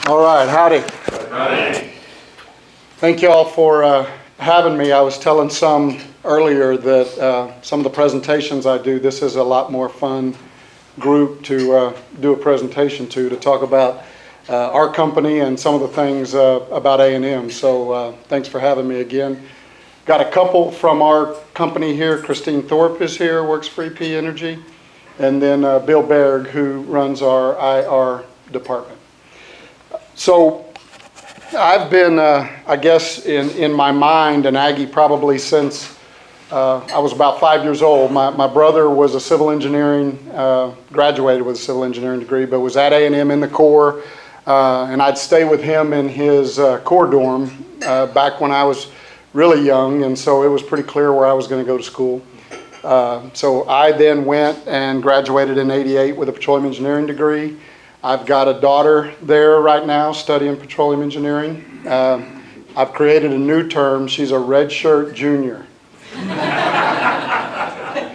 All right, howdy. Howdy. Thank you all for having me. I was telling some earlier that some of the presentations I do, this is a lot more fun group to do a presentation to talk about our company and some of the things about A&M. So thanks for having me again. Got a couple from our company here. Christine Thorpe is here, works for EP Energy. And then Bill Berg, who runs our IR department. So I've been, I guess, in my mind, an Aggie probably since I was about 5 years old. My brother was a civil engineering, graduated with a civil engineering degree, but was at A&M in the Corps. And I'd stay with him in his Corps dorm back when I was really young. And so it was pretty clear where I was going to go to school. So I then went and graduated in '88 with a petroleum engineering degree. I've got a daughter there right now studying petroleum engineering. I've created a new term. She's a red shirt junior.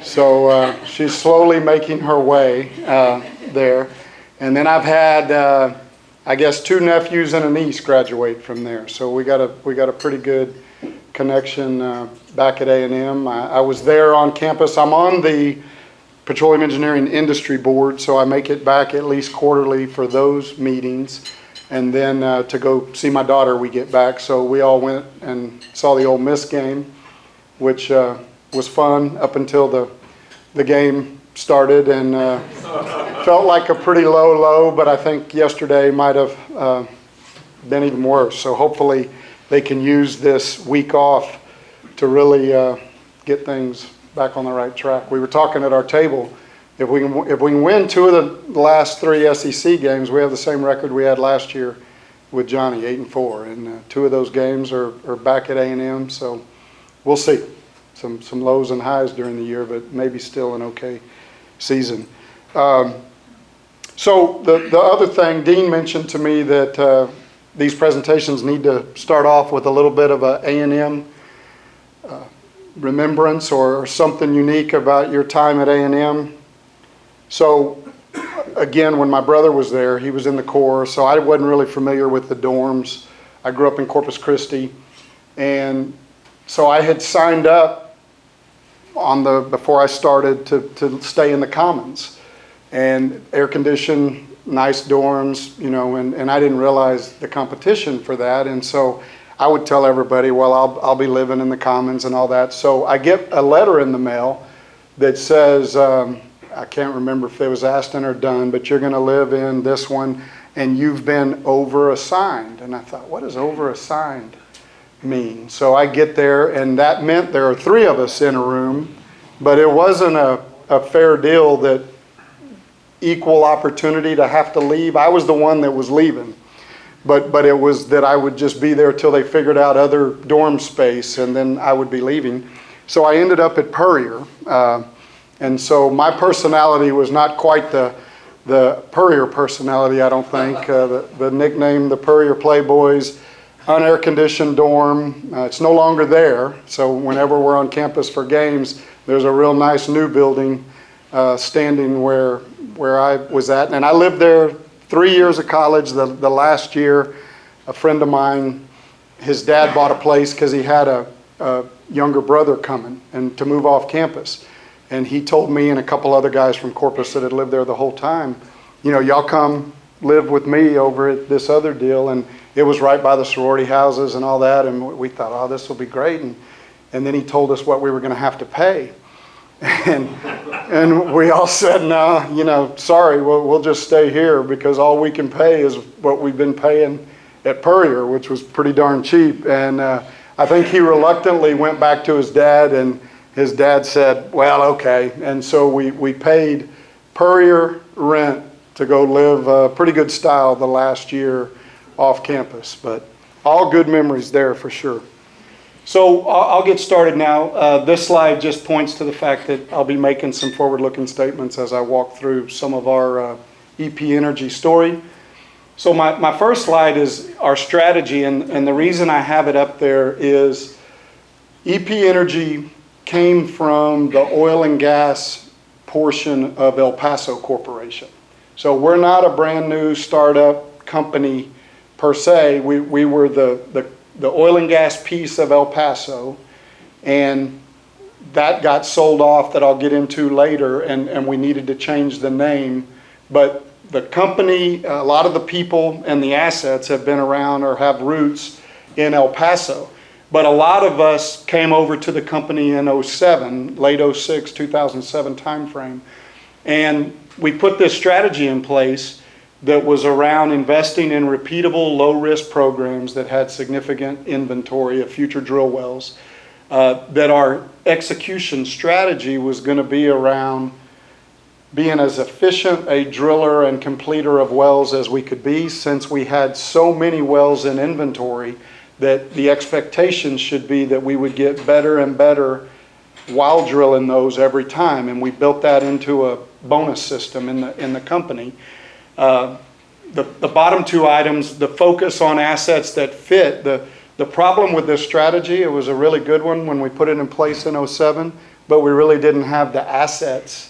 So she's slowly making her way there. And then I've had, I guess, 2 nephews and a niece graduate from there. So we got a pretty good connection back at A&M. I was there on campus. I'm on the Petroleum Engineering Industry Board, so I make it back at least quarterly for those meetings. And then to go see my daughter, we get back. So we all went and saw the Ole Miss game, which was fun up until the game started, and felt like a pretty low, but I think yesterday might have been even worse. So hopefully they can use this week off to really get things back on the right track. We were talking at our table, if we can win 2 of the last 3 SEC games, we have the same record we had last year with Johnny, 8-4, and 2 of those games are back at A&M. So we'll see. Some lows and highs during the year, but maybe still an okay season. So the other thing, Dean mentioned to me that these presentations need to start off with a little bit of a A&M remembrance or something unique about your time at A&M. So again, when my brother was there, he was in the Corps, so I wasn't really familiar with the dorms. I grew up in Corpus Christi, and so I had signed up before I started to stay in the Commons, and air-conditioned, nice dorms, you know, and I didn't realize the competition for that, and so I would tell everybody, well, I'll be living in the Commons and all that. So I get a letter in the mail that says, I can't remember if it was Aston or Dunn, but you're going to live in this one, and you've been over-assigned. And I thought, what does over-assigned mean? So I get there, and that meant there are 3 of us in a room, but it wasn't a fair deal that equal opportunity to have to leave. I was the one that was leaving. But it was that I would just be there till they figured out other dorm space, and then I would be leaving. So I ended up at Purrier. And so my personality was not quite the Purrier personality, I don't think. The nickname, the Purrier Playboys, unair-conditioned dorm. It's no longer there. So whenever we're on campus for games, there's a real nice new building standing where I was at. And I lived there 3 years of college. The last year, a friend of mine, his dad bought a place because he had a younger brother coming and to move off campus. And he told me and a couple other guys from Corpus that had lived there the whole time, you know, y'all come live with me over at this other deal. And it was right by the sorority houses and all that. And we thought, oh, this will be great. And then he told us what we were going to have to pay. And we all said, no, you know, sorry, we'll just stay here because all we can pay is what we've been paying at Purrier, which was pretty darn cheap. And I think he reluctantly went back to his dad, and his dad said, well, okay. And so we paid Purrier rent to go live a pretty good style the last year off campus. But all good memories there for sure. So I'll get started now. This slide just points to the fact that I'll be making some forward-looking statements as I walk through some of our EP Energy story. So my first slide is our strategy, and the reason I have it up there is EP Energy came from the oil and gas portion of El Paso Corporation. So we're not a brand new startup company per se. We were the oil and gas piece of El Paso, and that got sold off, that I'll get into later, and we needed to change the name. But the company, a lot of the people and the assets have been around or have roots in El Paso. But a lot of us came over to the company in 07, late 06, 2007 timeframe. And we put this strategy in place that was around investing in repeatable, low-risk programs that had significant inventory of future drill wells. That our execution strategy was going to be around being as efficient a driller and completer of wells as we could be, since we had so many wells in inventory, that the expectation should be that we would get better and better while drilling those every time. And we built that into a bonus system in the company. The bottom two items, the focus on assets that fit. The problem with this strategy, it was a really good one when we put it in place in 07, but we really didn't have the assets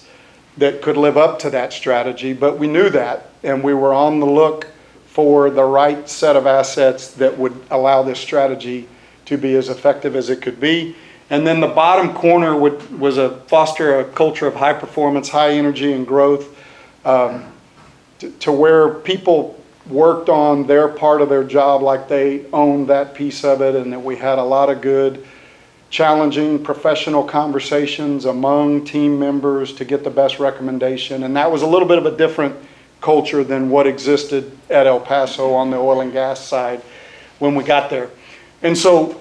that could live up to that strategy. But we knew that, and we were on the look for the right set of assets that would allow this strategy to be as effective as it could be. And then the bottom corner was foster a culture of high performance, high energy, and growth, to where people worked on their part of their job like they owned that piece of it, and that we had a lot of good, challenging, professional conversations among team members to get the best recommendation. And that was a little bit of a different culture than what existed at El Paso on the oil and gas side when we got there. And so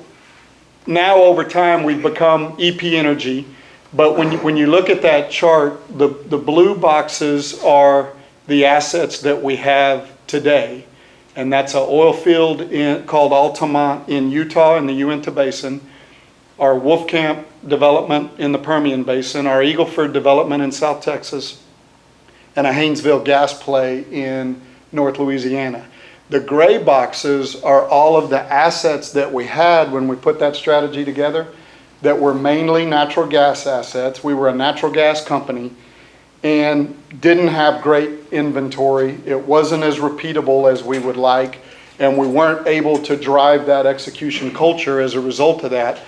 now over time we've become EP Energy, but when you look at that chart, the blue boxes are the assets that we have today, and that's an oil field called Altamont in Utah in the Uinta Basin, our Wolfcamp development in the Permian Basin, our Eagleford development in South Texas, and a Haynesville gas play in North Louisiana. The gray boxes are all of the assets that we had when we put that strategy together that were mainly natural gas assets. We were a natural gas company and didn't have great inventory. It wasn't as repeatable as we would like, and we weren't able to drive that execution culture as a result of that.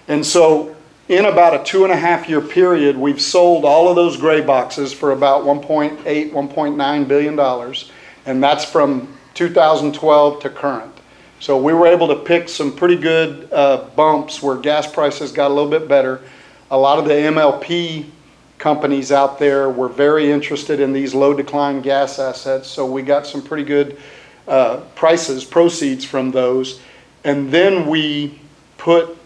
And so in about a 2.5-year period, we've sold all of those gray boxes for about $1.8, $1.9 billion, and that's from 2012 to current. So we were able to pick some pretty good bumps where gas prices got a little bit better. A lot of the MLP companies out there were very interested in these low decline gas assets, so we got some pretty good proceeds from those. And then we put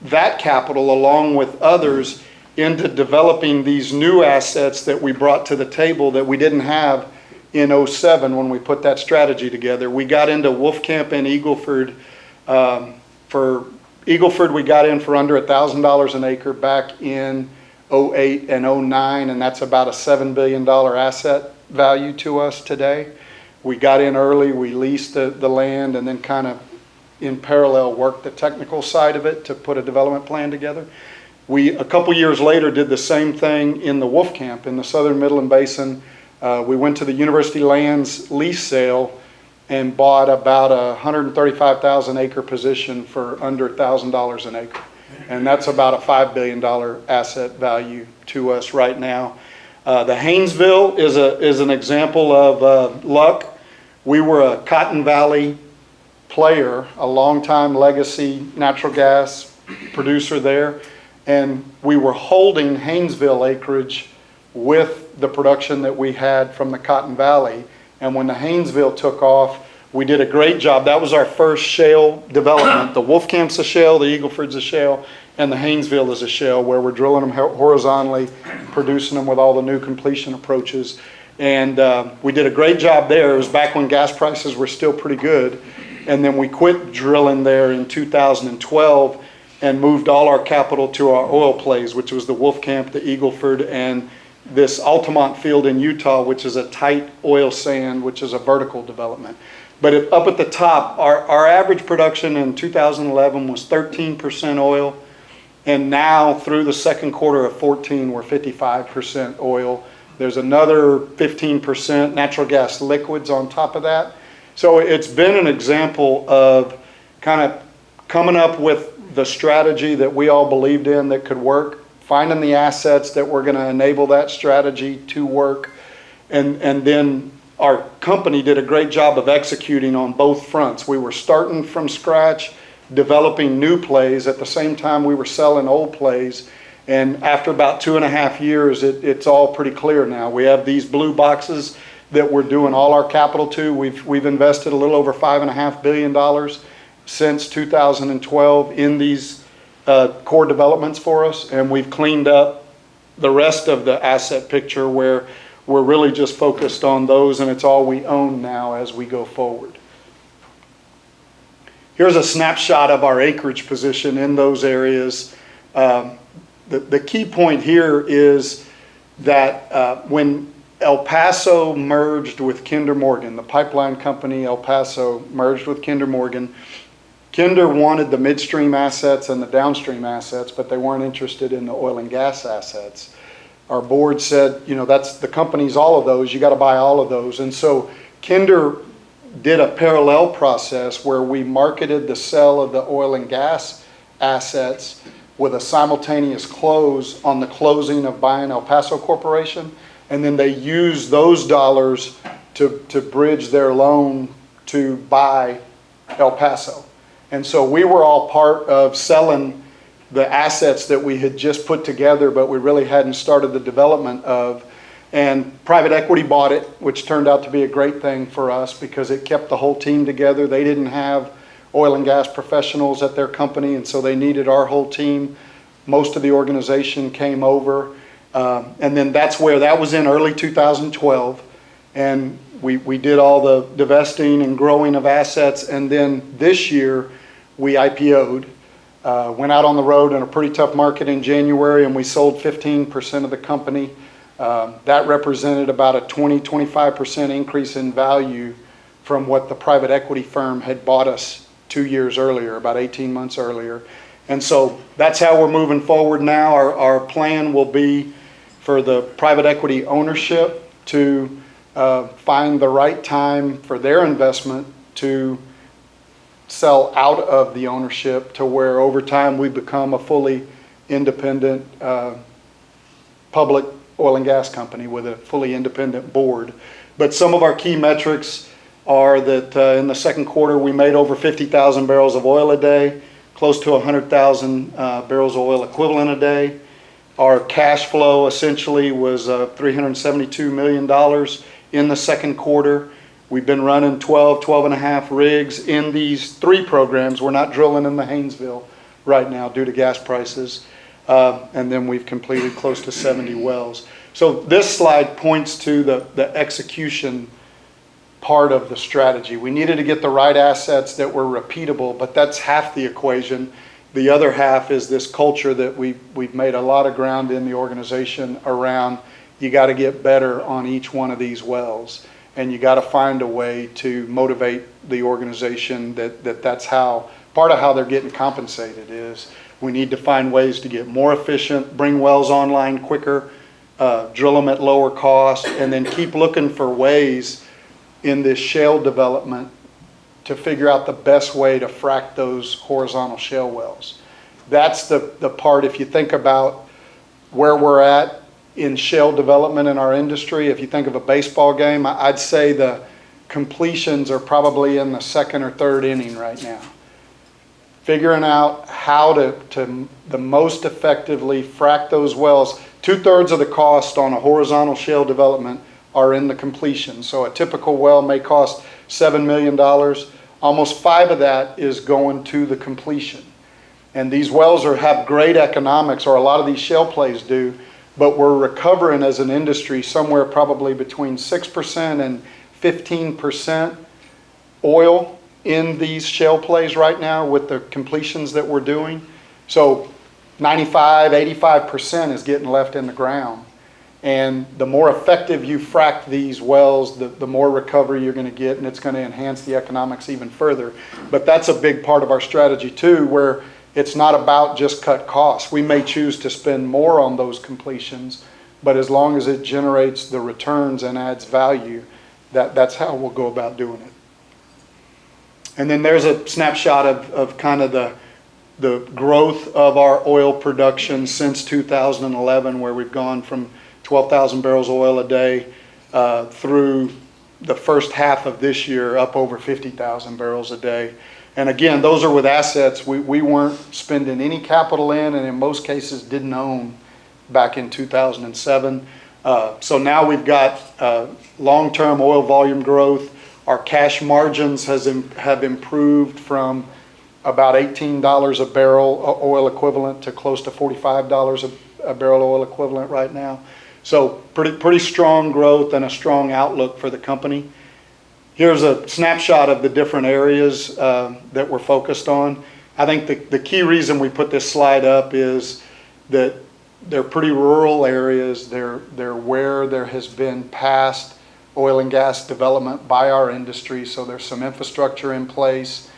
that capital along with others into developing these new assets that we brought to the table that we didn't have in 07 when we put that strategy together. We got into Wolfcamp and Eagleford. For Eagleford, we got in for under $1,000 an acre back in 08 and 09, and that's about a $7 billion asset value to us today. We got in early, we leased the land, and then kind of in parallel worked the technical side of it to put a development plan together. We, a couple years later, did the same thing in the Wolfcamp in the Southern Midland Basin. We went to the University Lands lease sale and bought about a 135,000 acre position for under $1,000 an acre. And that's about a $5 billion asset value to us right now. The Haynesville is an example of luck. We were a Cotton Valley player, a long-time legacy natural gas producer there, and we were holding Haynesville acreage with the production that we had from the Cotton Valley. And when the Haynesville took off, we did a great job. That was our first shale development. The Wolfcamp's a shale, the Eagleford's a shale, and the Haynesville is a shale, where we're drilling them horizontally, producing them with all the new completion approaches. And we did a great job there. It was back when gas prices were still pretty good. And then we quit drilling there in 2012 and moved all our capital to our oil plays, which was the Wolfcamp, the Eagleford, and this Altamont field in Utah, which is a tight oil sand, which is a vertical development. But up at the top, our average production in 2011 was 13% oil, and now through the second quarter of 14, we're 55% oil. There's another 15% natural gas liquids on top of that. So it's been an example of kind of coming up with the strategy that we all believed in that could work, finding the assets that were going to enable that strategy to work, and then our company did a great job of executing on both fronts. We were starting from scratch, developing new plays. At the same time, we were selling old plays. And after about 2.5 years, it's all pretty clear now. We have these blue boxes that we're doing all our capital to. We've invested a little over $5.5 billion since 2012 in these core developments for us, and we've cleaned up the rest of the asset picture where we're really just focused on those, and it's all we own now as we go forward. Here's a snapshot of our acreage position in those areas. The key point here is that when El Paso merged with Kinder Morgan, the pipeline company El Paso merged with Kinder Morgan, Kinder wanted the midstream assets and the downstream assets, but they weren't interested in the oil and gas assets. Our board said, you know, that's the company's all of those, you got to buy all of those. And so Kinder did a parallel process where we marketed the sale of the oil and gas assets with a simultaneous close on the closing of buying El Paso Corporation, and then they used those dollars to bridge their loan to buy El Paso. And so we were all part of selling the assets that we had just put together, but we really hadn't started the development of. And private equity bought it, which turned out to be a great thing for us because it kept the whole team together. They didn't have oil and gas professionals at their company, and so they needed our whole team. Most of the organization came over. And then that was in early 2012. And we did all the divesting and growing of assets. And then this year we IPO'd, went out on the road in a pretty tough market in January, and we sold 15% of the company. That represented about a 20-25% increase in value from what the private equity firm had bought us 2 years earlier, about 18 months earlier. And so that's how we're moving forward now. Our plan will be for the private equity ownership to find the right time for their investment to sell out of the ownership to where over time we become a fully independent public oil and gas company with a fully independent board. But some of our key metrics are that in the second quarter we made over 50,000 barrels of oil a day, close to 100,000 barrels of oil equivalent a day. Our cash flow essentially was $372 million in the second quarter. We've been running 12 and a half rigs in these 3 programs. We're not drilling in the Haynesville right now due to gas prices. And then we've completed close to 70 wells. So this slide points to the execution part of the strategy. We needed to get the right assets that were repeatable, but that's half the equation. The other half is this culture that we've made a lot of ground in the organization around. You got to get better on each one of these wells, and you got to find a way to motivate the organization that's how part of how they're getting compensated is we need to find ways to get more efficient, bring wells online quicker, drill them at lower cost, and then keep looking for ways in this shale development to figure out the best way to frack those horizontal shale wells. That's the part, if you think about where we're at in shale development in our industry, if you think of a baseball game, I'd say the completions are probably in the 2nd or 3rd inning right now. Figuring out how to the most effectively frack those wells. 2/3 of the cost on a horizontal shale development are in the completion. So a typical well may cost $7 million. Almost 5 of that is going to the completion. And these wells have great economics, or a lot of these shale plays do, but we're recovering as an industry somewhere probably between 6% and 15% oil in these shale plays right now with the completions that we're doing. So 95-85% is getting left in the ground. And the more effective you frack these wells, the more recovery you're going to get, and it's going to enhance the economics even further. But that's a big part of our strategy too, where it's not about just cut costs. We may choose to spend more on those completions, but as long as it generates the returns and adds value, that's how we'll go about doing it. And then there's a snapshot of kind of the growth of our oil production since 2011, where we've gone from 12,000 barrels of oil a day through the first half of this year up over 50,000 barrels a day. And again, those are with assets we weren't spending any capital in, and in most cases didn't own back in 2007. So now we've got long-term oil volume growth. Our cash margins have improved from about $18 a barrel oil equivalent to close to $45 a barrel oil equivalent right now. So pretty strong growth and a strong outlook for the company. Here's a snapshot of the different areas that we're focused on. I think the key reason we put this slide up is that they're pretty rural areas. They're where there has been past oil and gas development by our industry, so there's some infrastructure in place,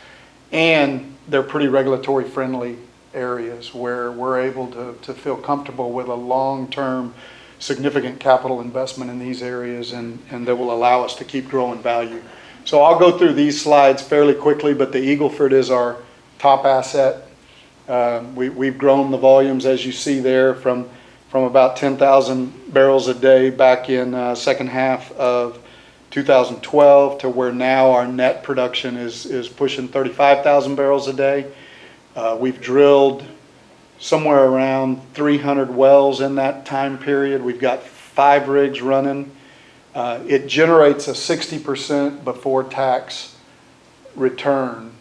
and they're pretty regulatory friendly areas where we're able to feel comfortable with a long-term significant capital investment in these areas, and that will allow us to keep growing value. So I'll go through these slides fairly quickly, but the Eagle Ford is our top asset. We've grown the volumes, as you see there, from about 10,000 barrels a day back in second half of 2012 to where now our net production is pushing 35,000 barrels a day. We've drilled somewhere around 300 wells in that time period. We've got 5 rigs running. It generates a 60% before tax return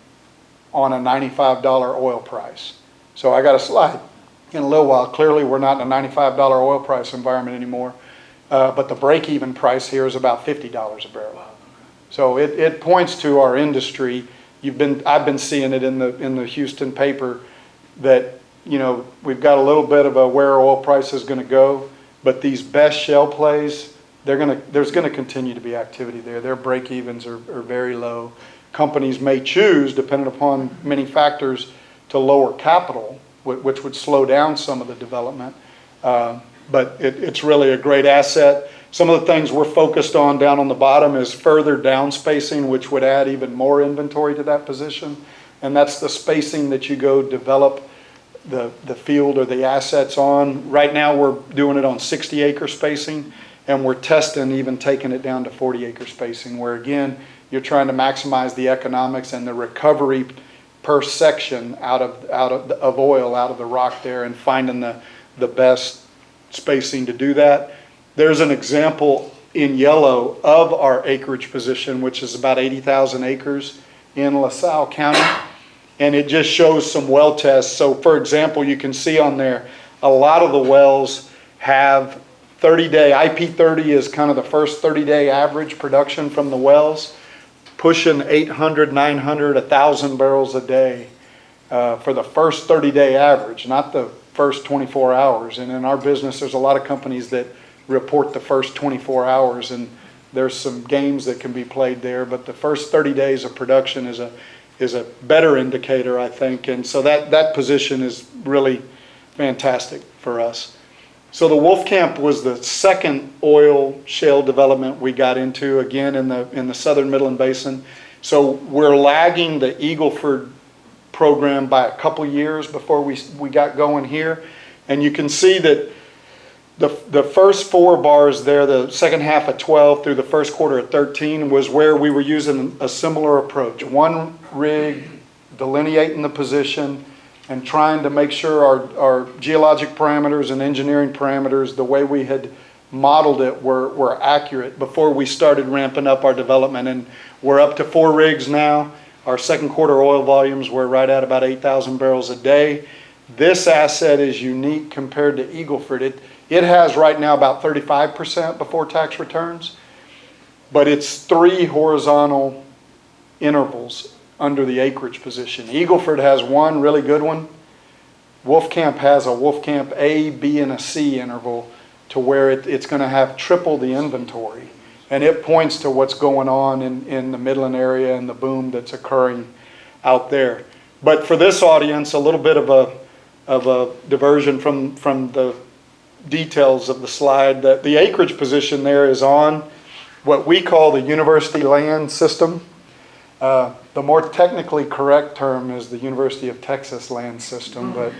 on a $95 oil price. So I got a slide in a little while. Clearly we're not in a $95 oil price environment anymore, but the break-even price here is about $50 a barrel. So it points to our industry. I've been seeing it in the Houston paper that, you know, we've got a little bit of a where oil price is going to go, but these best shale plays, there's going to continue to be activity there. Their break-evens are very low. Companies may choose, depending upon many factors, to lower capital, which would slow down some of the development. But it's really a great asset. Some of the things we're focused on down on the bottom is further down spacing, which would add even more inventory to that position. And that's the spacing that you go develop the field or the assets on. Right now we're doing it on 60-acre spacing, and we're testing even taking it down to 40-acre spacing, where again, you're trying to maximize the economics and the recovery per section out of oil out of the rock there, and finding the best spacing to do that. There's an example in yellow of our acreage position, which is about 80,000 acres in LaSalle County, and it just shows some well tests. So for example, you can see on there a lot of the wells have 30-day, IP30 is kind of the first 30-day average production from the wells, pushing 800, 900, 1,000 barrels a day for the first 30-day average, not the first 24 hours. And in our business, there's a lot of companies that report the first 24 hours, and there's some games that can be played there, but the first 30 days of production is a better indicator, I think. And so that position is really fantastic for us. So the Wolfcamp was the second oil shale development we got into, again in the southern Midland Basin. So we're lagging the Eagle Ford program by a couple years before we got going here. And you can see that the first 4 bars there, the second half of 12 through the first quarter of 13, was where we were using a similar approach. 1 rig, delineating the position, and trying to make sure our geologic parameters and engineering parameters, the way we had modeled it, were accurate before we started ramping up our development. And we're up to 4 rigs now. Our second quarter oil volumes were right at about 8,000 barrels a day. This asset is unique compared to Eagle Ford. It has right now about 35% before tax returns, but it's 3 horizontal intervals under the acreage position. Eagle Ford has 1 really good one. Wolfcamp has a Wolfcamp A, B, and a C interval, to where it's going to have triple the inventory. And it points to what's going on in the Midland area and the boom that's occurring out there. But for this audience, a little bit of a diversion from the details of the slide. That the acreage position there is on what we call the university land system. The more technically correct term is the University of Texas land system, but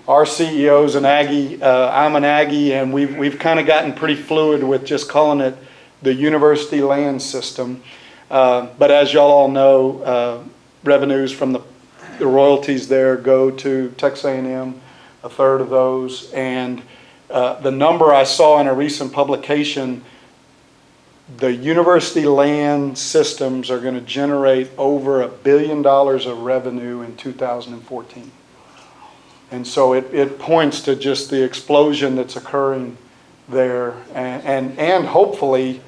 our CEO's an Aggie, I'm an Aggie, and we've kind of gotten pretty fluid with just calling it the University land system. But as y'all all know, revenues from the royalties there go to Texas A&M, a third of those, and the number I saw in a recent publication, the university land systems are going to generate over $1 billion of revenue in 2014. And so it points to just the explosion that's occurring there, and hopefully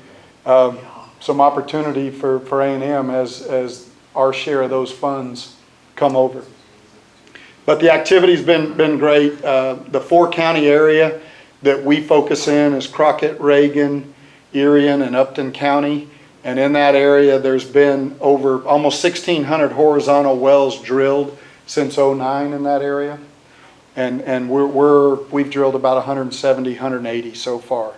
some opportunity for A&M as our share of those funds come over. But the activity's been great. The 4-county area that we focus in is Crockett, Reagan, Irion, and Upton County. And in that area, there's been over almost 1,600 horizontal wells drilled since '09 in that area. And we've drilled about 170, 180 so far.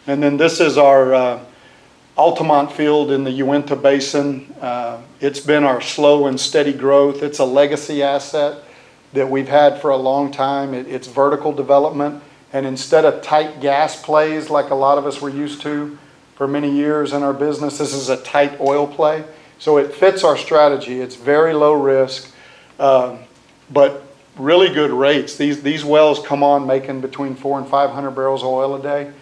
And then this is our Altamont field in the Uinta Basin. It's been our slow and steady growth. It's a legacy asset that we've had for a long time. It's vertical development. And instead of tight gas plays like a lot of us were used to for many years in our business, this is a tight oil play. So it fits our strategy. It's very low risk, but really good rates. These wells come on making between 400 and 500 barrels of oil a day.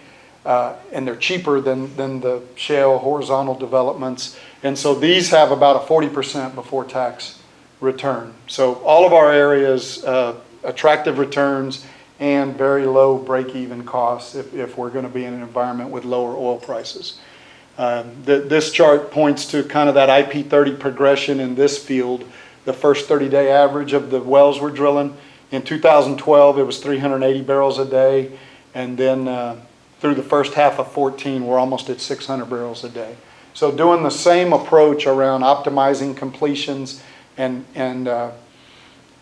And they're cheaper than the shale horizontal developments. And so these have about a 40% before tax return. So all of our areas, attractive returns and very low break-even costs if we're going to be in an environment with lower oil prices. This chart points to kind of that IP30 progression in this field. The first 30-day average of the wells we're drilling. In 2012, it was 380 barrels a day. And then through the first half of 14, we're almost at 600 barrels a day. So doing the same approach around optimizing completions and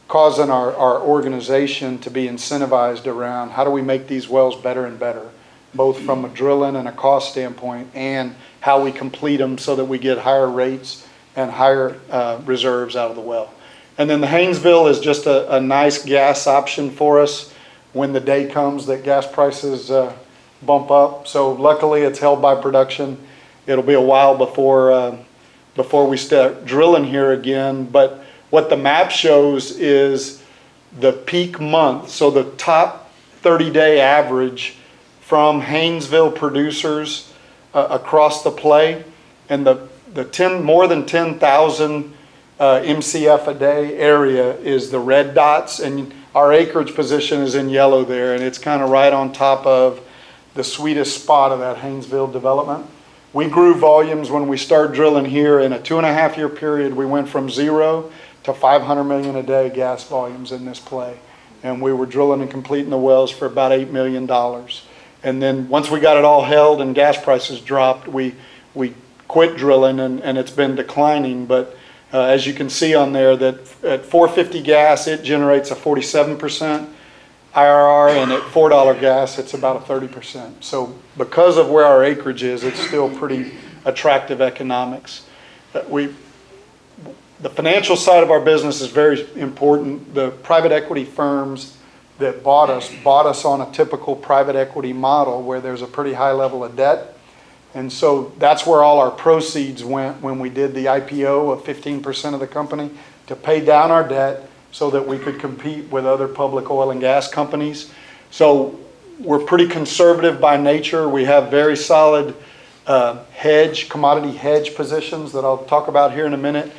causing our organization to be incentivized around how do we make these wells better and better, both from a drilling and a cost standpoint, and how we complete them so that we get higher rates and higher reserves out of the well. And then the Haynesville is just a nice gas option for us when the day comes that gas prices bump up. So luckily it's held by production. It'll be a while before we start drilling here again. But what the map shows is the peak month. So the top 30-day average from Haynesville producers across the play, and the more than 10,000 MCF a day area is the red dots, and our acreage position is in yellow there, and it's kind of right on top of the sweetest spot of that Haynesville development. We grew volumes when we started drilling here. In a 2.5-year period, we went from 0 to 500 million a day gas volumes in this play. And we were drilling and completing the wells for about $8 million. And then once we got it all held and gas prices dropped, we quit drilling, and it's been declining. But as you can see on there, that at $4.50 gas, it generates a 47% IRR, and at $4 gas, it's about a 30%. So because of where our acreage is, it's still pretty attractive economics. The financial side of our business is very important. The private equity firms that bought us on a typical private equity model where there's a pretty high level of debt. And so that's where all our proceeds went when we did the IPO of 15% of the company, to pay down our debt so that we could compete with other public oil and gas companies. So we're pretty conservative by nature. We have very solid commodity hedge positions that I'll talk about here in a minute.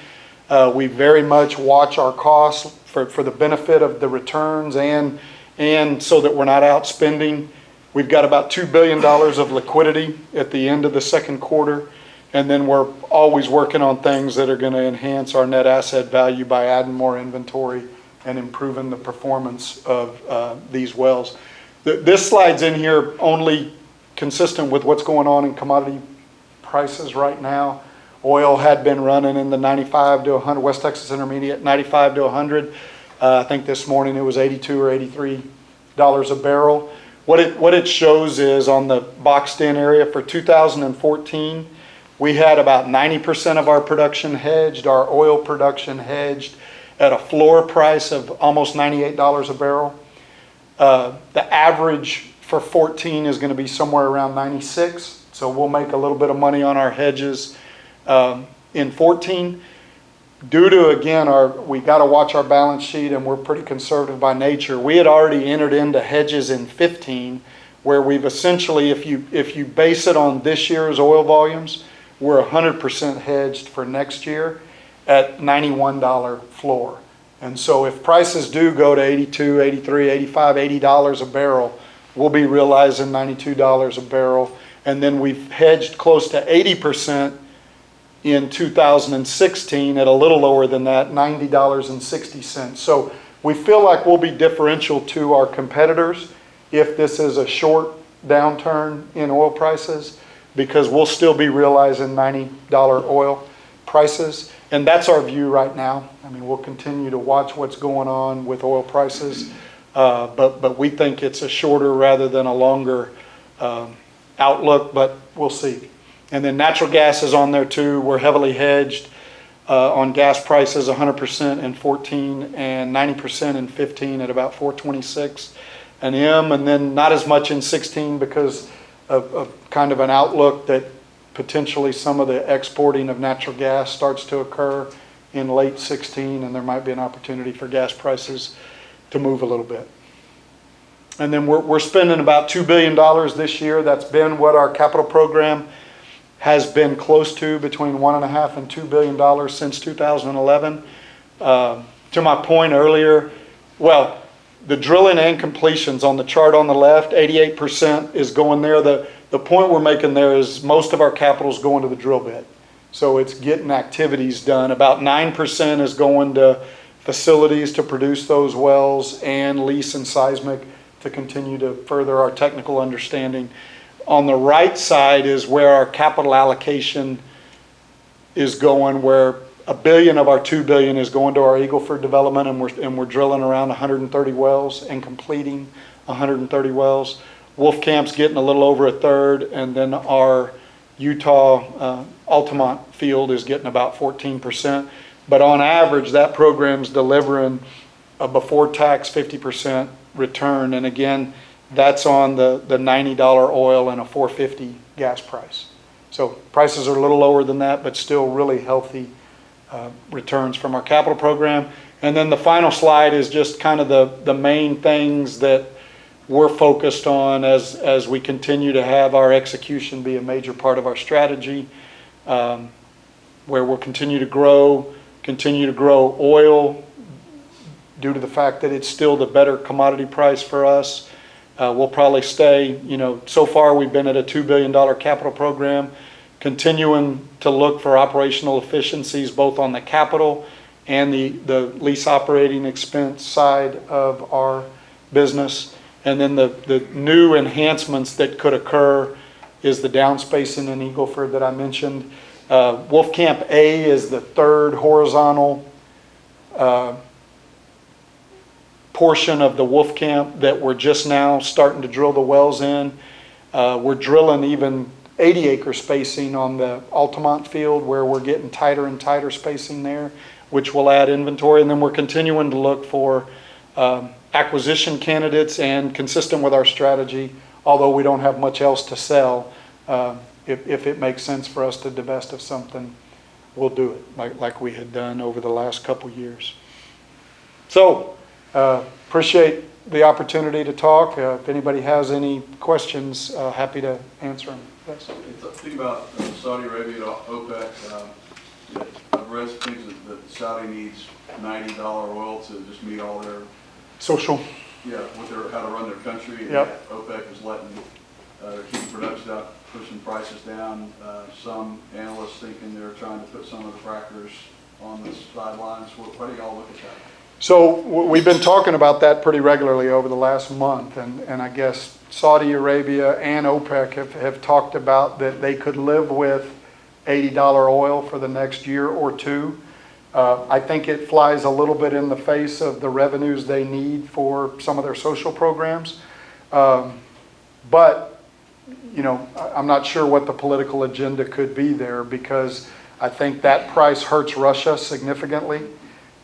We very much watch our costs for the benefit of the returns and so that we're not outspending. We've got about $2 billion of liquidity at the end of the second quarter, and then we're always working on things that are going to enhance our net asset value by adding more inventory and improving the performance of these wells. This slide's in here only consistent with what's going on in commodity prices right now. Oil had been running in the 95 to 100, West Texas Intermediate, 95 to 100. I think this morning it was 82 or $83 a barrel. What it shows is on the boxed in area for 2014, we had about 90% of our production hedged, our oil production hedged at a floor price of almost $98 a barrel. The average for 14 is going to be somewhere around 96. So we'll make a little bit of money on our hedges in 14. Due to, again, we got to watch our balance sheet, and we're pretty conservative by nature. We had already entered into hedges in 15, where we've essentially, if you base it on this year's oil volumes, we're 100% hedged for next year at $91 floor. And so if prices do go to 82, 83, 85, $80 a barrel, we'll be realizing $92 a barrel. And then we've hedged close to 80% in 2016 at a little lower than that, $90.60. So we feel like we'll be differential to our competitors if this is a short downturn in oil prices, because we'll still be realizing $90 oil prices. And that's our view right now. I mean, we'll continue to watch what's going on with oil prices, but we think it's a shorter rather than a longer outlook, but we'll see. And then natural gas is on there too. We're heavily hedged on gas prices, 100% in 14 and 90% in 15 at about 426 an M, and then not as much in 16 because of kind of an outlook that potentially some of the exporting of natural gas starts to occur in late 16, and there might be an opportunity for gas prices to move a little bit. And then we're spending about $2 billion this year. That's been what our capital program has been close to, between $1.5 and $2 billion since 2011. To my point earlier, well, the drilling and completions on the chart on the left, 88% is going there. The point we're making there is most of our capital is going to the drill bit. So it's getting activities done. About 9% is going to facilities to produce those wells, and lease and seismic to continue to further our technical understanding. On the right side is where our capital allocation is going, where $1 billion of our $2 billion is going to our Eagle Ford development, and we're drilling around 130 wells and completing 130 wells. Wolfcamp's getting a little over a third, and then our Utah Altamont field is getting about 14%. But on average, that program's delivering a before-tax 50% return, and again, that's on the $90 oil and a $4.50 gas price. So prices are a little lower than that, but still really healthy returns from our capital program. And then the final slide is just kind of the main things that we're focused on as we continue to have our execution be a major part of our strategy, where we'll continue to grow oil due to the fact that it's still the better commodity price for us. We'll probably stay, so far we've been at a $2 billion capital program, continuing to look for operational efficiencies both on the capital and the lease operating expense side of our business. And then the new enhancements that could occur is the downspacing in Eagle Ford that I mentioned. Wolfcamp A is the third horizontal portion of the Wolfcamp that we're just now starting to drill the wells in. We're drilling even 80-acre spacing on the Altamont field, where we're getting tighter and tighter spacing there, which will add inventory. And then we're continuing to look for acquisition candidates, and consistent with our strategy, although we don't have much else to sell, if it makes sense for us to divest of something, we'll do it like we had done over the last couple years. So appreciate the opportunity to talk. If anybody has any questions, happy to answer them. Yes. Think about Saudi Arabia, OPEC. I've read things that Saudi needs $90 oil to just meet all their social. Yeah, how to run their country. Yep. OPEC is letting keep production up, pushing prices down. Some analysts thinking they're trying to put some of the frackers on the sidelines. What do y'all look at that? So we've been talking about that pretty regularly over the last month, and I guess Saudi Arabia and OPEC have talked about that they could live with $80 oil for the next year or two. I think it flies a little bit in the face of the revenues they need for some of their social programs. But I'm not sure what the political agenda could be there, because I think that price hurts Russia significantly.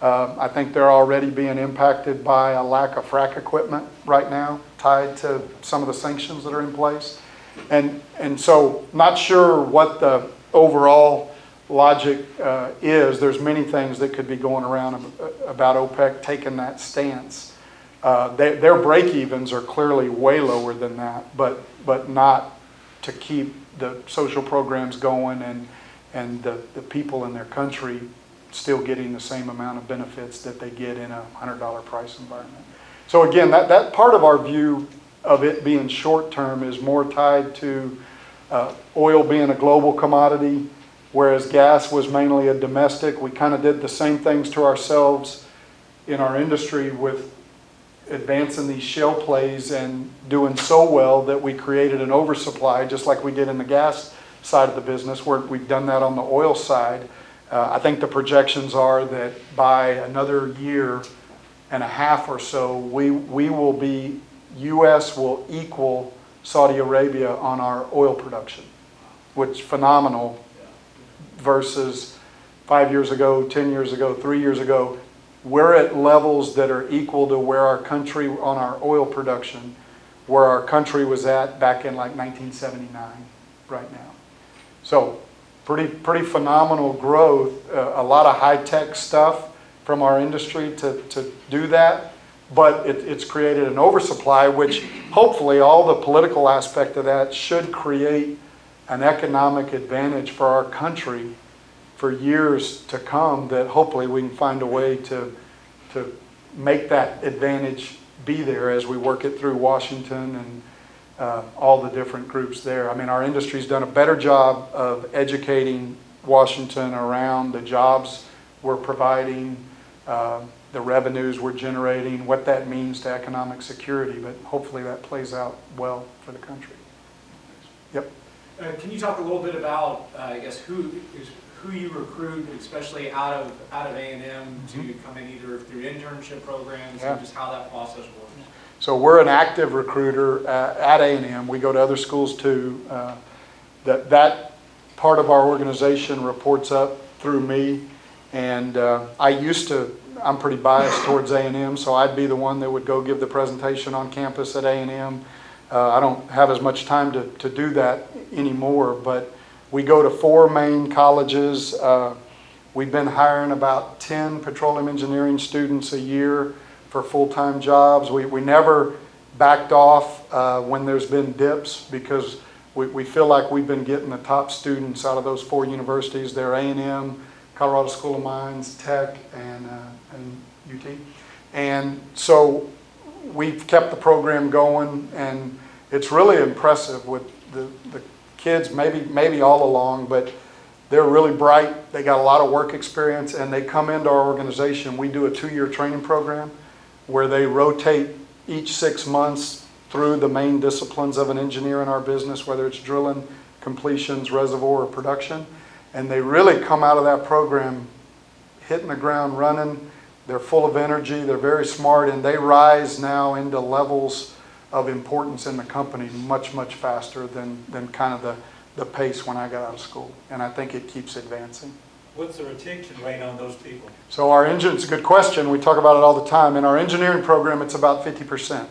I think they're already being impacted by a lack of frac equipment right now, tied to some of the sanctions that are in place. And so not sure what the overall logic is. There's many things that could be going around about OPEC taking that stance. Their break-evens are clearly way lower than that, but not to keep the social programs going and the people in their country still getting the same amount of benefits that they get in a $100 price environment. So again, that part of our view of it being short-term is more tied to oil being a global commodity, whereas gas was mainly a domestic. We kind of did the same things to ourselves in our industry with advancing these shale plays and doing so well that we created an oversupply, just like we did in the gas side of the business, where we've done that on the oil side. I think the projections are that by another year and a half or so, we will be, U.S. will equal Saudi Arabia on our oil production, which is phenomenal versus 5 years ago, 10 years ago, 3 years ago. We're at levels that are equal to where our country, on our oil production, where our country was at back in like 1979 right now. So pretty phenomenal growth, a lot of high-tech stuff from our industry to do that, but it's created an oversupply, which hopefully all the political aspect of that should create an economic advantage for our country for years to come, that hopefully we can find a way to make that advantage be there as we work it through Washington and all the different groups there. I mean, our industry's done a better job of educating Washington around the jobs we're providing, the revenues we're generating, what that means to economic security, but hopefully that plays out well for the country. Yep. Can you talk a little bit about, I guess, who you recruit, especially out of A&M, to come in either through internship programs, and just how that process works? So we're an active recruiter at A&M. We go to other schools too. That part of our organization reports up through me, and I'm pretty biased towards A&M, so I'd be the one that would go give the presentation on campus at A&M. I don't have as much time to do that anymore, but we go to 4 main colleges. We've been hiring about 10 petroleum engineering students a year for full-time jobs. We never backed off when there's been dips, because we feel like we've been getting the top students out of those 4 universities. They're A&M, Colorado School of Mines, Tech, and UT. And so we've kept the program going, and it's really impressive with the kids, maybe all along, but they're really bright. They got a lot of work experience, and they come into our organization. We do a 2-year training program where they rotate each 6 months through the main disciplines of an engineer in our business, whether it's drilling, completions, reservoir, or production. And they really come out of that program hitting the ground running. They're full of energy, they're very smart, and they rise now into levels of importance in the company much, much faster than kind of the pace when I got out of school. And I think it keeps advancing. What's the retention rate on those people? So it's a good question. We talk about it all the time. In our engineering program, it's about 50%.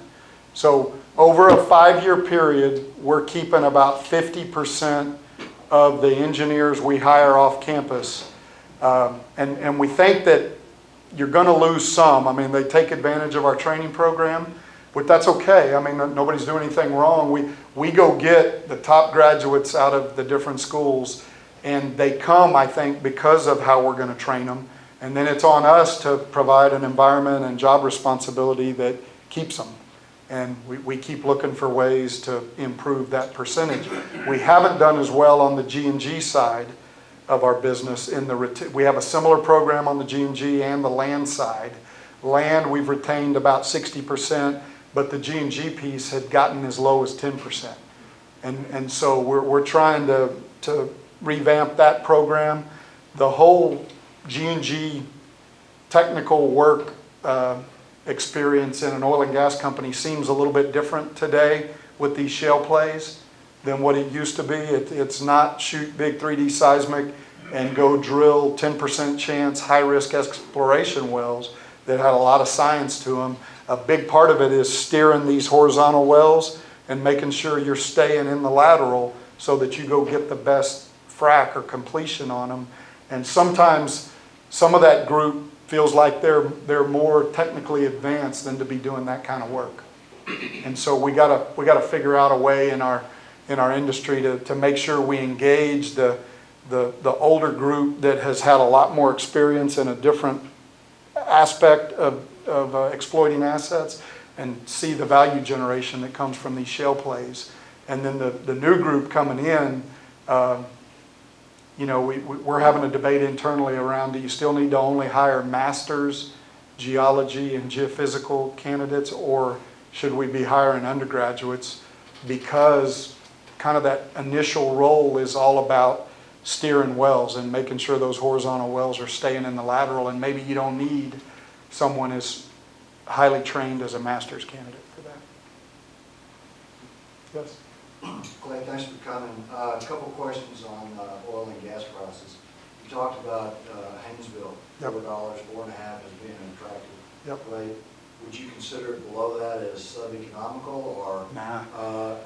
So over a 5-year period, we're keeping about 50% of the engineers we hire off campus. And we think that you're going to lose some. I mean, they take advantage of our training program, but that's okay. I mean, nobody's doing anything wrong. We go get the top graduates out of the different schools, and they come, I think, because of how we're going to train them. And then it's on us to provide an environment and job responsibility that keeps them. And we keep looking for ways to improve that percentage. We haven't done as well on the G&G side of our business. We have a similar program on the G&G and the land side. Land, we've retained about 60%, but the G&G piece had gotten as low as 10%. And so we're trying to revamp that program. The whole G&G technical work experience in an oil and gas company seems a little bit different today with these shale plays than what it used to be. It's not shoot big 3D seismic and go drill 10% chance high-risk exploration wells that had a lot of science to them. A big part of it is steering these horizontal wells and making sure you're staying in the lateral so that you go get the best frac or completion on them. And sometimes some of that group feels like they're more technically advanced than to be doing that kind of work. And so we gotta figure out a way in our industry to make sure we engage the older group that has had a lot more experience in a different aspect of exploiting assets and see the value generation that comes from these shale plays. And then the new group coming in, we're having a debate internally around, do you still need to only hire masters, geology and geophysical candidates, or should we be hiring undergraduates? Because kind of that initial role is all about steering wells and making sure those horizontal wells are staying in the lateral, and maybe you don't need someone as highly trained as a master's candidate for that. Yes? Clay, thanks for coming. A couple questions on oil and gas prices. You talked about Haynesville, Yep. $4, $4.50 as being an attractive Yep. rate. Would you consider it below that as sub-economical, or Nah.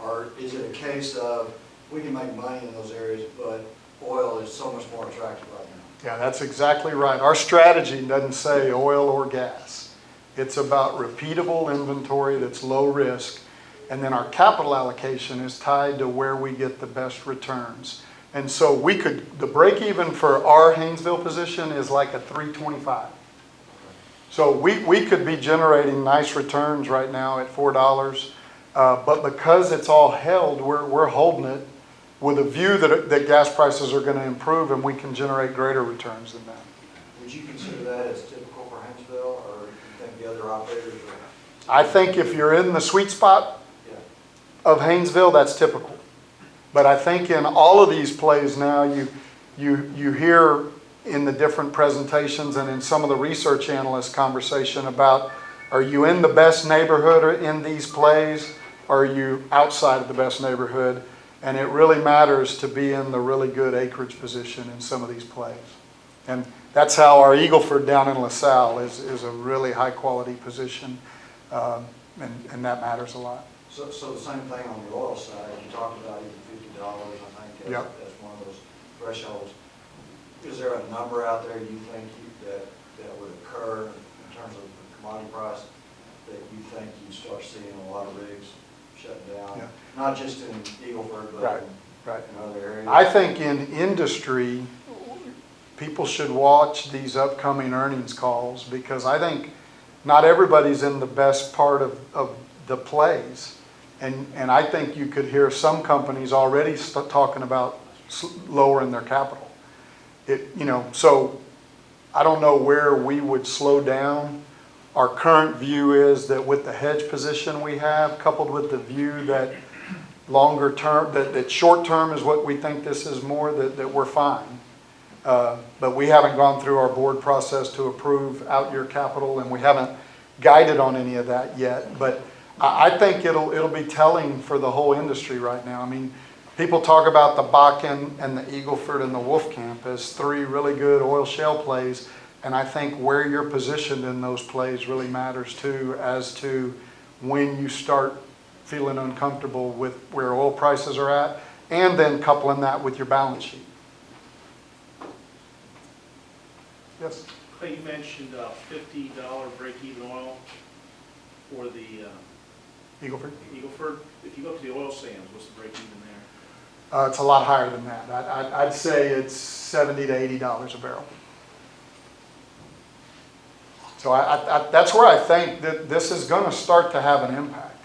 or is it a case of we can make money in those areas, but oil is so much more attractive right now? Yeah, that's exactly right. Our strategy doesn't say oil or gas. It's about repeatable inventory that's low risk, and then our capital allocation is tied to where we get the best returns. And so the break even for our Haynesville position is like a 325. So we could be generating nice returns right now at $4, but because it's all held, we're holding it with a view that gas prices are going to improve and we can generate greater returns than that. Would you consider that as typical for Haynesville, or do you think the other operators are? I think if you're in the sweet spot Yeah. of Haynesville, that's typical. But I think in all of these plays now, you hear in the different presentations and in some of the research analyst conversation about, are you in the best neighborhood in these plays, or are you outside of the best neighborhood? And it really matters to be in the really good acreage position in some of these plays. And that's how our Eagle Ford down in LaSalle is a really high quality position, and that matters a lot. So the same thing on the oil side. You talked about even $50, I think Yep. that's one of those thresholds. Is there a number out there you think that would occur in terms of the commodity price that you think you start seeing a lot of rigs shutting down? Yeah. Not just in Eagle Ford, but Right, in, right. in other areas? I think in industry, people should watch these upcoming earnings calls, because I think not everybody's in the best part of the plays. And I think you could hear some companies already talking about lowering their capital. So I don't know where we would slow down. Our current view is that with the hedge position we have, coupled with the view that longer term, that short term is what we think this is more, that we're fine. But we haven't gone through our board process to approve out-year capital, and we haven't guided on any of that yet. But I think it'll be telling for the whole industry right now. I mean, people talk about the Bakken and the Eagle Ford and the Wolfcamp as three really good oil shale plays, and I think where you're positioned in those plays really matters too, as to when you start feeling uncomfortable with where oil prices are at, and then coupling that with your balance sheet. Yes? Clay, you mentioned $50 break-even oil for the Eagle Ford? Eagle Ford. If you go to the oil sands, what's the break-even there? It's a lot higher than that. I'd say it's $70 to $80 a barrel. So that's where I think that this is going to start to have an impact.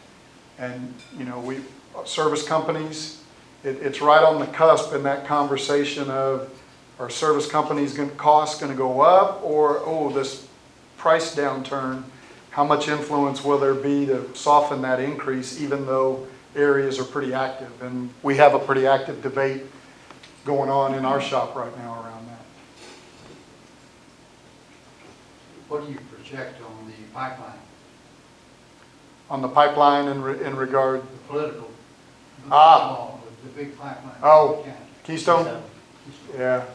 And, service companies, it's right on the cusp in that conversation of, are service companies costs going to go up, or, this price downturn, how much influence will there be to soften that increase, even though areas are pretty active? And we have a pretty active debate going on in our shop right now around that. What do you project on the pipeline, On the pipeline in regard, the political? Ah. the big pipeline. Oh. Yeah. Keystone? Yeah.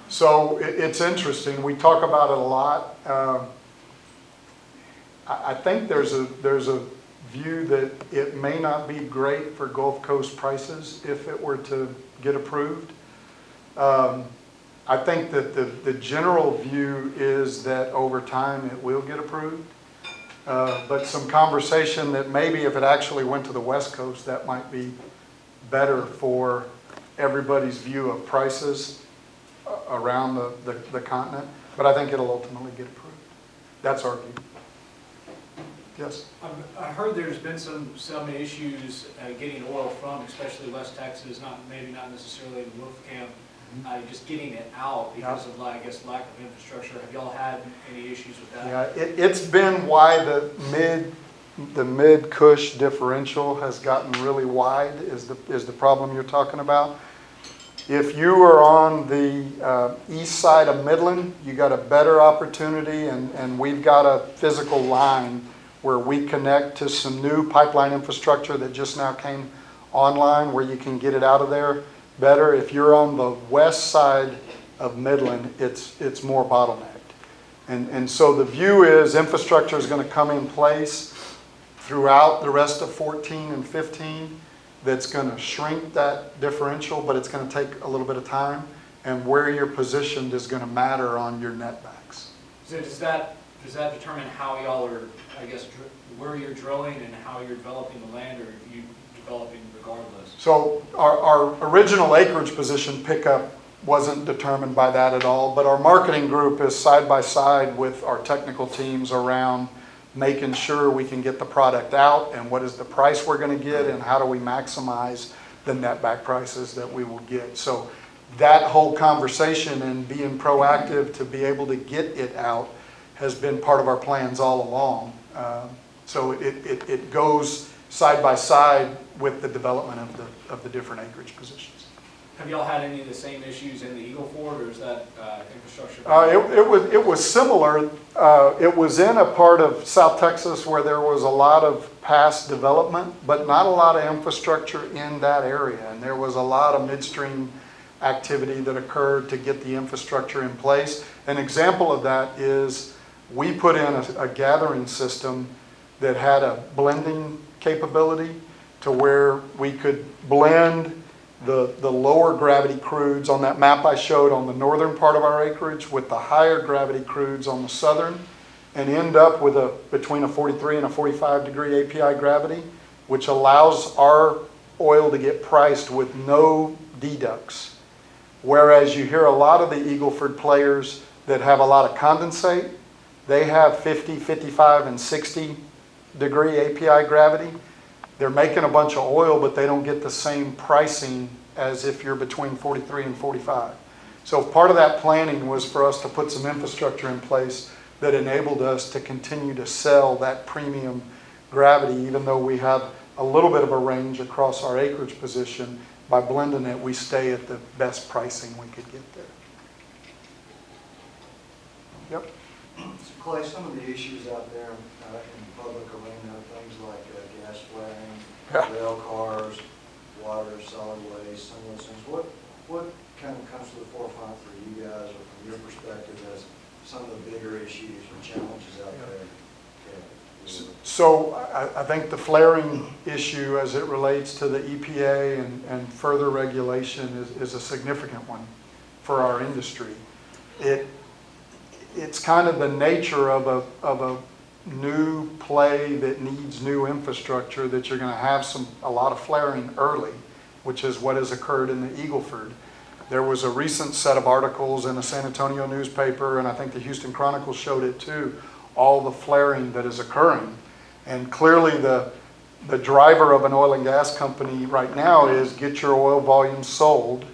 So it's interesting. We talk about it a lot. I think there's a view that it may not be great for Gulf Coast prices if it were to get approved. I think that the general view is that over time it will get approved. But some conversation that maybe if it actually went to the West Coast, that might be better for everybody's view of prices around the continent. But I think it'll ultimately get approved. That's our view. Yes? I heard there's been some issues getting oil from, especially West Texas, maybe not necessarily in Wolfcamp, just getting it out because of, I guess, lack of infrastructure. Have y'all had any issues with that? Yeah, it's been why the mid-Cush differential has gotten really wide is the problem you're talking about. If you are on the east side of Midland, you got a better opportunity, and we've got a physical line where we connect to some new pipeline infrastructure that just now came online where you can get it out of there better. If you're on the west side of Midland, it's more bottlenecked. And so the view is infrastructure is going to come in place throughout the rest of 14 and 15 that's going to shrink that differential, but it's going to take a little bit of time. And where you're positioned is going to matter on your netbacks. So does that determine how y'all are, I guess, where you're drilling and how you're developing the land, or are you developing regardless? So our original acreage position pickup wasn't determined by that at all, but our marketing group is side by side with our technical teams around making sure we can get the product out and what is the price we're going to get and how do we maximize the netback prices that we will get. So that whole conversation and being proactive to be able to get it out has been part of our plans all along. So it goes side by side with the development of the different acreage positions. Have y'all had any of the same issues in the Eagle Ford, or is that infrastructure? It was similar. It was in a part of South Texas where there was a lot of past development, but not a lot of infrastructure in that area. And there was a lot of midstream activity that occurred to get the infrastructure in place. An example of that is we put in a gathering system that had a blending capability to where we could blend the lower gravity crudes on that map I showed on the northern part of our acreage with the higher gravity crudes on the southern, and end up with between a 43 and a 45 degree API gravity, which allows our oil to get priced with no deducts. Whereas you hear a lot of the Eagle Ford players that have a lot of condensate, they have 50, 55, and 60 degree API gravity. They're making a bunch of oil, but they don't get the same pricing as if you're between 43 and 45. So part of that planning was for us to put some infrastructure in place that enabled us to continue to sell that premium gravity, even though we have a little bit of a range across our acreage position. By blending it, we stay at the best pricing we could get there. Yep. So Clay, some of the issues out there in the public arena, things like gas flaring, rail cars, water, solid waste, some of those things. What kind of comes to the forefront for you guys, or from your perspective, as some of the bigger issues or challenges out there? So I think the flaring issue as it relates to the EPA and further regulation is a significant one for our industry. It's kind of the nature of a new play that needs new infrastructure that you're going to have a lot of flaring early, which is what has occurred in the Eagle Ford. There was a recent set of articles in the San Antonio newspaper, and I think the Houston Chronicle showed it too, all the flaring that is occurring. And clearly the driver of an oil and gas company right now is get your oil volumes sold,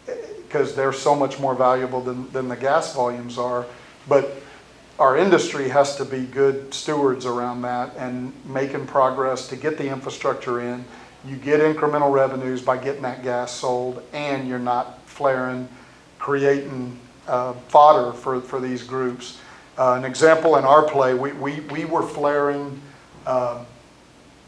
because they're so much more valuable than the gas volumes are. But our industry has to be good stewards around that and making progress to get the infrastructure in. You get incremental revenues by getting that gas sold, and you're not flaring, creating fodder for these groups. An example in our play, we were flaring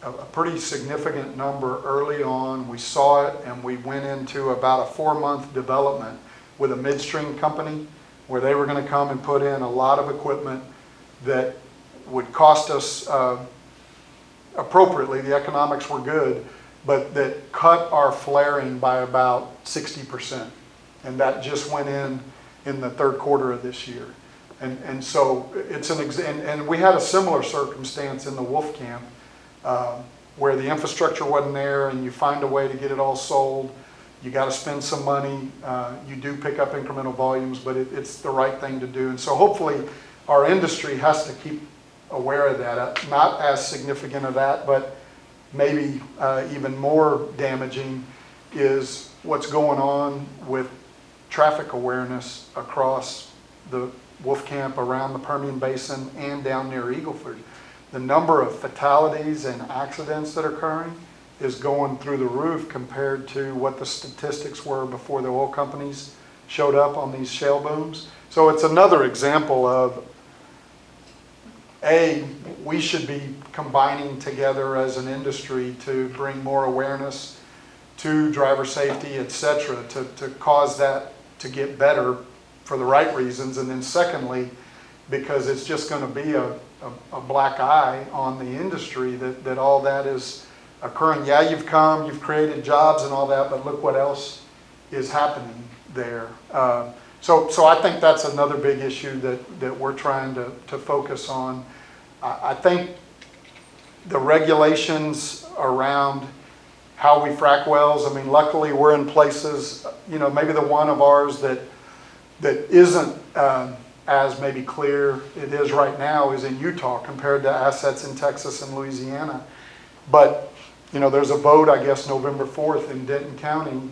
a pretty significant number early on. We saw it, and we went into about a 4-month development with a midstream company where they were going to come and put in a lot of equipment that would cost us appropriately. The economics were good, but that cut our flaring by about 60%. And that just went in the third quarter of this year. And so it's and we had a similar circumstance in the Wolf Camp where the infrastructure wasn't there, and you find a way to get it all sold. You got to spend some money. You do pick up incremental volumes, but it's the right thing to do. And so hopefully our industry has to keep aware of that. Not as significant of that, but maybe even more damaging is what's going on with traffic awareness across the Wolf Camp, around the Permian Basin, and down near Eagle Ford. The number of fatalities and accidents that are occurring is going through the roof compared to what the statistics were before the oil companies showed up on these shale booms. So it's another example of, we should be combining together as an industry to bring more awareness to driver safety, et cetera, to cause that to get better for the right reasons. And then secondly, because it's just going to be a black eye on the industry that all that is occurring. Yeah, you've created jobs and all that, but look what else is happening there. So I think that's another big issue that we're trying to focus on. I think the regulations around how we frack wells, I mean, luckily we're in places, maybe the one of ours that isn't as maybe clear it is right now is in Utah compared to assets in Texas and Louisiana. But, there's a vote, I guess, November 4th in Denton County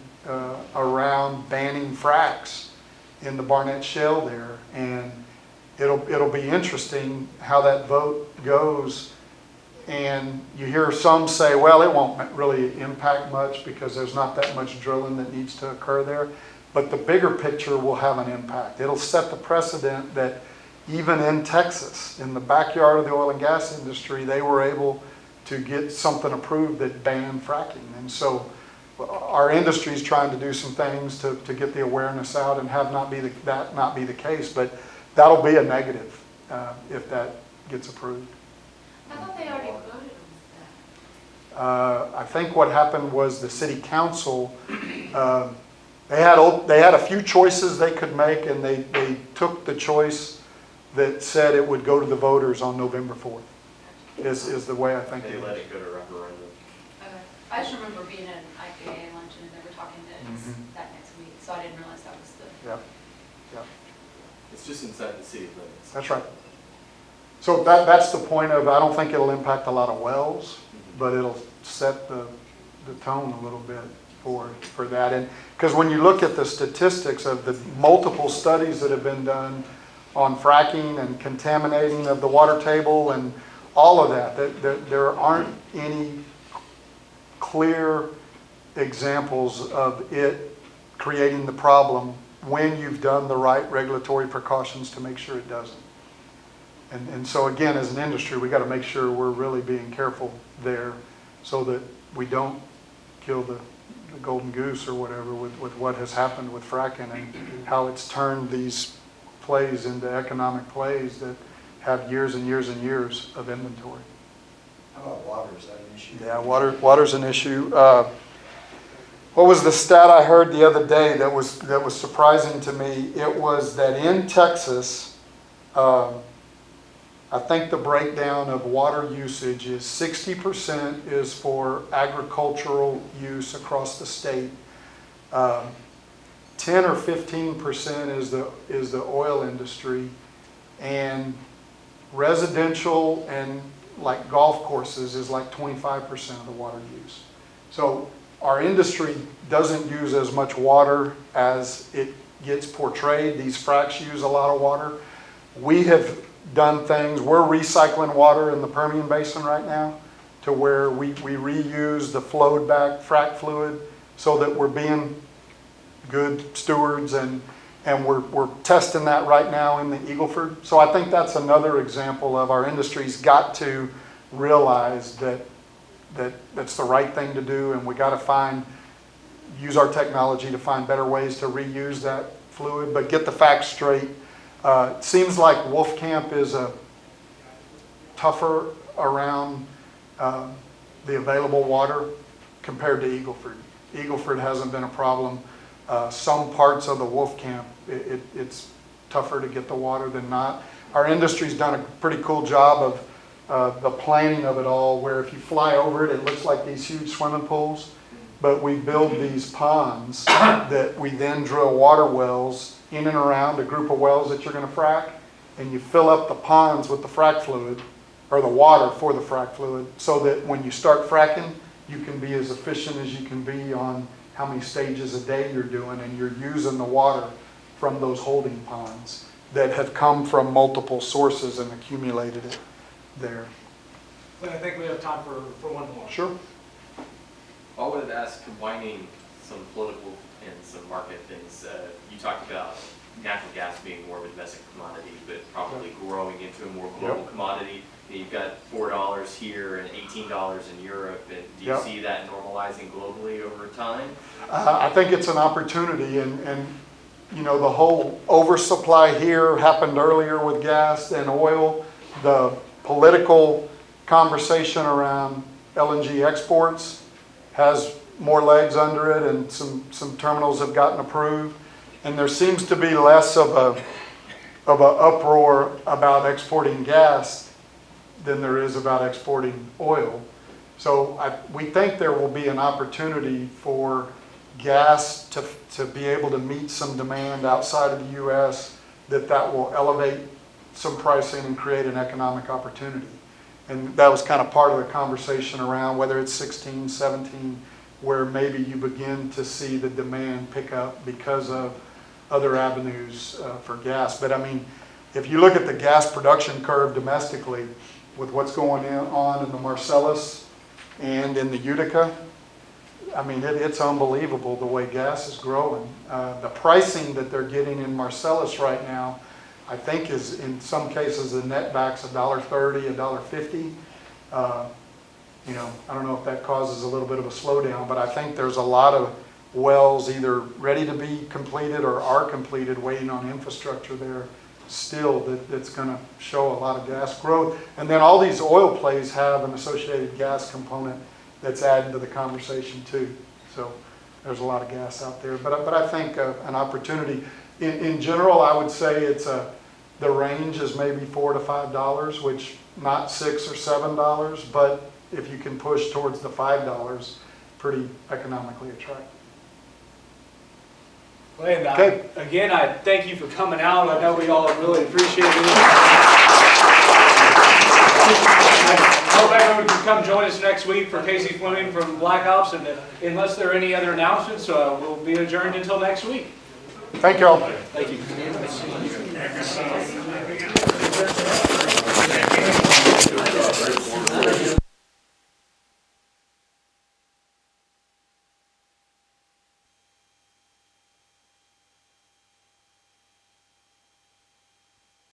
around banning fracks in the Barnett Shale there. And it'll be interesting how that vote goes. And you hear some say, well, it won't really impact much because there's not that much drilling that needs to occur there. But the bigger picture will have an impact. It'll set the precedent that even in Texas, in the backyard of the oil and gas industry, they were able to get something approved that banned fracking. And so our industry is trying to do some things to get the awareness out and have that not be the case. But that'll be a negative if that gets approved. I thought they already voted on that. I think what happened was the city council, they had a few choices they could make, and they took the choice that said it would go to the voters on November 4th, is the way I think They it let is. it go to referendum. Okay. I just remember being at an IPA luncheon and they were talking to us Mhm. that next week, so I didn't realize that was the. Yeah, It's just inside the city limits. that's right. So that's the point of, I don't think it'll impact a lot of wells, but it'll set the tone a little bit for that. And because when you look at the statistics of the multiple studies that have been done on fracking and contaminating of the water table and all of that there aren't any clear examples of it creating the problem when you've done the right regulatory precautions to make sure it doesn't. And so again, as an industry, we got to make sure we're really being careful there so that we don't kill the golden goose or whatever with what has happened with fracking and how it's turned these plays into economic plays that have years and years and years of inventory. How about water? Is that an issue? Yeah, water's an issue. What was the stat I heard the other day that was surprising to me? It was that in Texas, I think the breakdown of water usage is 60% is for agricultural use across the state. 10 or 15% is the oil industry, and residential and like golf courses is like 25% of the water use. So our industry doesn't use as much water as it gets portrayed. These fracks use a lot of water. We have done things, we're recycling water in the Permian Basin right now to where we reuse the flowed back frack fluid so that we're being good stewards, and we're testing that right now in the Eagle Ford. So I think that's another example of our industry's got to realize that that's the right thing to do, and we got to use our technology to find better ways to reuse that fluid, but get the facts straight. It seems like Wolfcamp is tougher around the available water compared to Eagleford. Eagleford hasn't been a problem. Some parts of the Wolfcamp, it's tougher to get the water than not. Our industry's done a pretty cool job of the planning of it all, where if you fly over it, it looks like these huge swimming pools. But we build these ponds that we then drill water wells in and around a group of wells that you're going to frack, and you fill up the ponds with the frack fluid, or the water for the frack fluid, so that when you start fracking, you can be as efficient as you can be on how many stages a day you're doing, and you're using the water from those holding ponds that have come from multiple sources and accumulated it there. But I think we have time for one more. Sure. I wanted to ask, combining some political and some market things, you talked about natural gas being more of a domestic commodity, but probably growing into a more global commodity. You've got $4 here and $18 in Europe, and do you see that normalizing globally over time? I think it's an opportunity, and you know, the whole oversupply here happened earlier with gas and oil. The political conversation around LNG exports has more legs under it, and some terminals have gotten approved, and there seems to be less of a uproar about exporting gas than there is about exporting oil. So we think there will be an opportunity for gas to be able to meet some demand outside of the U.S. that will elevate some pricing and create an economic opportunity. And that was kind of part of the conversation around whether it's 16, 17, where maybe you begin to see the demand pick up because of other avenues for gas. But I mean, if you look at the gas production curve domestically, with what's going on in the Marcellus and in the Utica, I mean, it's unbelievable the way gas is growing. The pricing that they're getting in Marcellus right now, I think, is in some cases the net back's $1.30, $1.50. You know, I don't know if that causes a little bit of a slowdown, but I think there's a lot of wells either ready to be completed or are completed, waiting on infrastructure there still that's going to show a lot of gas growth. And then all these oil plays have an associated gas component that's adding to the conversation too. So there's a lot of gas out there. But I think an opportunity. In general, I would say it's the range is maybe $4 to $5, which not $6 or $7, but if you can push towards the $5, pretty economically attractive. And Okay. again, I thank you for coming out. I know we all really appreciate it. I hope everyone can come join us next week for Casey Fleming from Black Ops. And unless there are any other announcements, we'll be adjourned until next week. Thank you all. Thank you.